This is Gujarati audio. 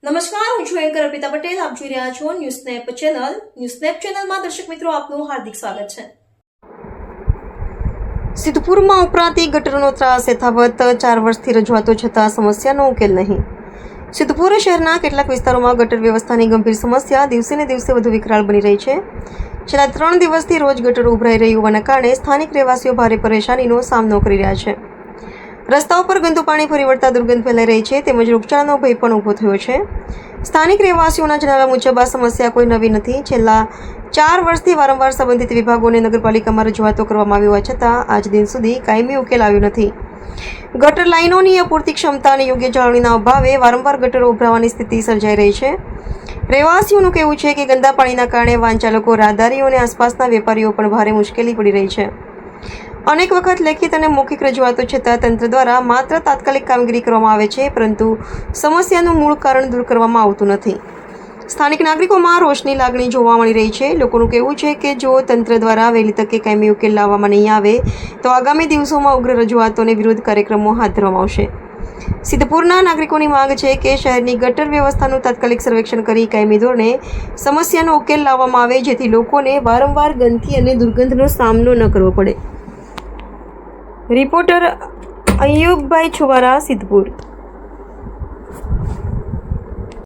નમસ્કાર, હું છું એન્કર અર્પિતા પટેલ. આપ જોઈ રહ્યા છો ન્યૂઝનેપ ચેનલ. ન્યૂઝનેપ ચેનલમાં દર્શક મિત્રો આપનું હાર્દિક સ્વાગત છે. સિદ્ધપુરમાં ઉભરાતી ગટરનો ત્રાસ યથાવત. 4 વર્ષથી રજૂઆતો છતાં સમસ્યાનો ઉકેલ નહીં. સિદ્ધપુર શહેરના કેટલાક વિસ્તારોમાં ગટર વ્યવસ્થાની ગંભીર સમસ્યા દિવસે ને દિવસે વધુ વિકરાળ બની રહી છે. છેલ્લા 3 દિવસથી રોજ ગટરો ઉભરાઈ રહી હોવાના કારણે સ્થાનિક રહેવાસીઓ ભારે પરેશાનીનો સામનો કરી રહ્યા છે. રસ્તાઓ પર ગંદુ પાણી ફરી વળતા દુર્ગંધ ફેલાઈ રહી છે, તેમજ રોગચાળાનો ભય પણ ઊભો થયો છે. સ્થાનિક રહેવાસીઓના જણાવ્યા મુજબ આ સમસ્યા કોઈ નવી નથી. છેલ્લા 4 વર્ષથી વારંવાર સંબંધિત વિભાગોને નગરપાલિકામાં રજૂઆતો કરવામાં આવી હોવા છતાં આજ દિન સુધી કાયમી ઉકેલ આવ્યો નથી. ગટર લાઇનોની અપૂરતી ક્ષમતા અને યોગ્ય જાળવણીના અભાવે વારંવાર ગટરો ઉભરાવાની સ્થિતિ સર્જાઈ રહી છે. રહેવાસીઓનું કહેવું છે કે ગંદા પાણીના કારણે વાહન ચાલકો, રાહદારીઓ અને આસપાસના વેપારીઓ પણ ભારે મુશ્કેલી પડી રહી છે. અનેક વખત લેખિત અને મૌખિક રજૂઆતો છતાં તંત્ર દ્વારા માત્ર તાત્કાલિક કામગીરી કરવામાં આવે છે, પરંતુ સમસ્યાનું મૂળ કારણ દૂર કરવામાં આવતું નથી. સ્થાનિક નાગરિકોમાં રોષની લાગણી જોવા મળી રહી છે. લોકોનું કહેવું છે કે જો તંત્ર દ્વારા વહેલી તકે કાયમી ઉકેલ લાવવામાં નહીં આવે તો આગામી દિવસોમાં ઉગ્ર રજૂઆતો અને વિરોધ કાર્યક્રમો હાથ ધરવામાં આવશે. સિદ્ધપુરના નાગરિકોની માંગ છે કે શહેરની ગટર વ્યવસ્થાનું તાત્કાલિક સર્વેક્ષણ કરી કાયમી ધોરણે સમસ્યાનો ઉકેલ લાવવામાં આવે, જેથી લોકોને વારંવાર ગંદકી અને દુર્ગંધનો સામનો ન કરવો પડે. રિપોર્ટર અયુબભાઈ છુવારા, સિદ્ધપુર.